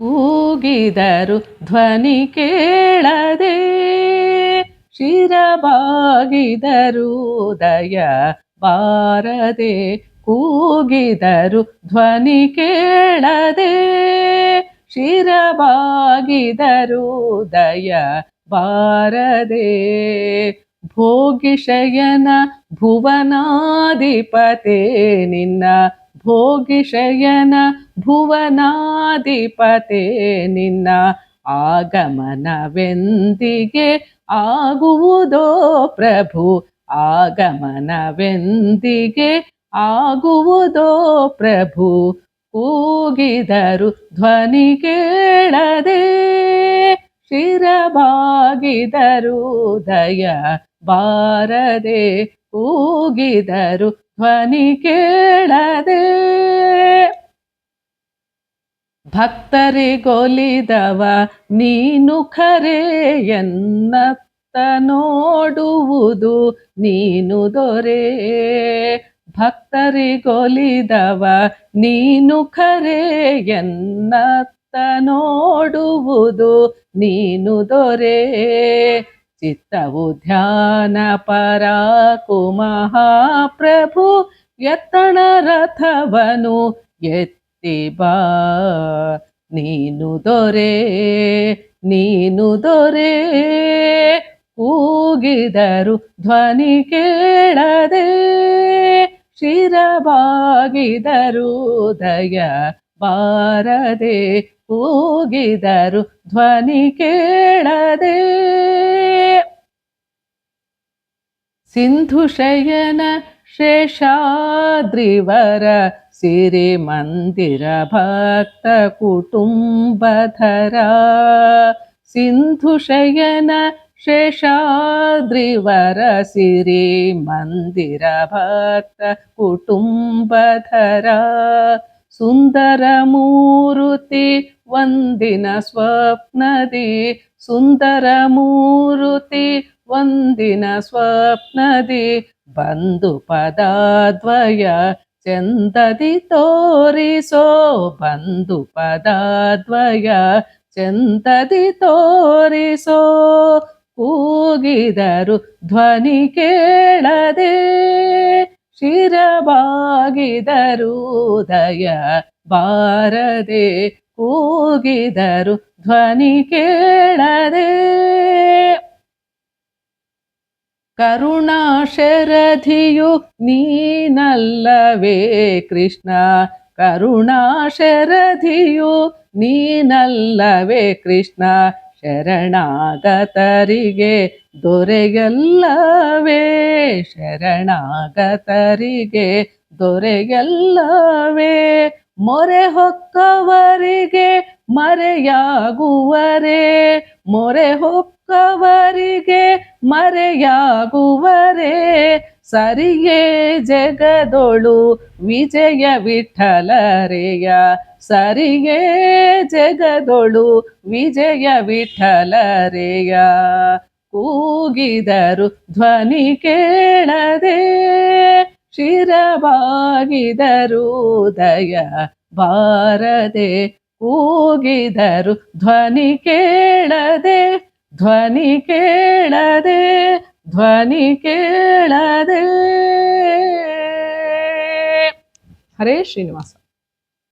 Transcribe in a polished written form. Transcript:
ಕೂಗಿದರು ಧ್ವನಿ ಕೇಳದೆ, ಶಿರಬಾಗಿದರು ದಯ ಬಾರದೆ. ಕೂಗಿದರು ಧ್ವನಿ ಕೇಳದೆ, ಶಿರಬಾಗಿದರು ದಯ ಬಾರದೆ. ಭೋಗಿಶಯನ ಭುವನಾಧಿಪತೆ ನಿನ್ನ, ಭೋಗಿಶಯನ ಭುವನಾಧಿಪತೆ ನಿನ್ನ ಆಗಮನವೆಂದಿಗೆ ಆಗುವುದೋ ಪ್ರಭು, ಆಗಮನವೆಂದಿಗೆ ಆಗುವುದೋ ಪ್ರಭು. ಕೂಗಿದರು ಧ್ವನಿ ಕೇಳದೆ, ಶಿರಬಾಗಿದರು ದಯ ಬಾರದೆ. ಕೂಗಿದರು ಧ್ವನಿ ಕೇಳದೆ. ಭಕ್ತರಿಗೊಲಿದವ ನೀನು ಖರೆ, ಎನ್ನತ್ತ ನೋಡುವುದು ನೀನು ದೊರೆ. ಭಕ್ತರಿಗೊಲಿದವ ನೀನು ಖರೆ, ಎನ್ನತ್ತ ನೋಡುವುದು ನೀನು ದೊರೆ. ಚಿತ್ತವು ಧ್ಯಾನ ಪರಾಕು ಮಹಾಪ್ರಭು, ಎತ್ತಣ ರಥವನು ಎತ್ತಿ ಬಾ. ನೀನು ದೊರೆ, ನೀನು ದೊರೆ. ಕೂಗಿದರು ಧ್ವನಿ ಕೇಳದೆ, ಶಿರಬಾಗಿದರು ದಯ ಬಾರದೆ. ಕೂಗಿದರು ಧ್ವನಿ ಕೇಳದೆ. ಸಿಂಧುಶಯನ ಶೇಷಾದ್ರಿವರ ಸಿರಿ ಮಂದಿರ ಭಕ್ತ ಕುಟುಂಬಧರ. ಸಿಂಧುಶಯನ ಶೇಷಾದ್ರಿವರ ಸಿರಿ ಮಂದಿರ ಭಕ್ತ ಕುಟುಂಬಧರ. ಸುಂದರ ಮೂರುತಿ ವಂದಿನ ಸ್ವಪ್ನದಿ, ಸುಂದರ ಮೂರುತಿ ವಂದಿನ ಸ್ವಪ್ನದಿ. ಬಂದು ಪದಾದ್ವಯ ಚಂದದಿ ತೋರಿಸೋ, ಬಂದು ಪದಾದ್ವಯ ಚಂದದಿ ತೋರಿಸೋ. ಕೂಗಿದರು ಧ್ವನಿ ಕೇಳದೆ, ಶಿರಬಾಗಿದರು ದಯ ಬಾರದೆ. ಕೂಗಿದರು ಧ್ವನಿ ಕೇಳದೆ. ಕರುಣಾಶರಧಿಯು ನೀನಲ್ಲವೇ ಕೃಷ್ಣ, ಕರುಣಾಶರಧಿಯು ನೀನಲ್ಲವೇ ಕೃಷ್ಣ. ಶರಣಾಗತರಿಗೆ ದೊರೆಯಲ್ಲವೇ, ಶರಣಾಗತರಿಗೆ ದೊರೆಯಲ್ಲವೇ. ಮೊರೆ ಹೊಕ್ಕವರಿಗೆ ಮರೆಯಾಗುವರೆ, ಮೊರೆ ಹೊಕ್ಕವರಿಗೆ ಮರೆಯಾಗುವರೆ. ಸರಿಯೇ ಜಗದೊಳು ವಿಜಯ ವಿಠಲರೆಯ, ಸರಿಯೇ ಜಗದೊಳು ವಿಜಯ ವಿಠಲರೆಯ. ಕೂಗಿದರು ಧ್ವನಿ ಕೇಳದೆ, ಶಿರಬಾಗಿದರು ದಯ ಬಾರದೆ. ಕೂಗಿದರು ಧ್ವನಿ ಕೇಳದೆ, ಧ್ವನಿ ಕೇಳದೆ, ಧ್ವನಿ ಕೇಳದೆ. ಹರೇ ಶ್ರೀನಿವಾಸ.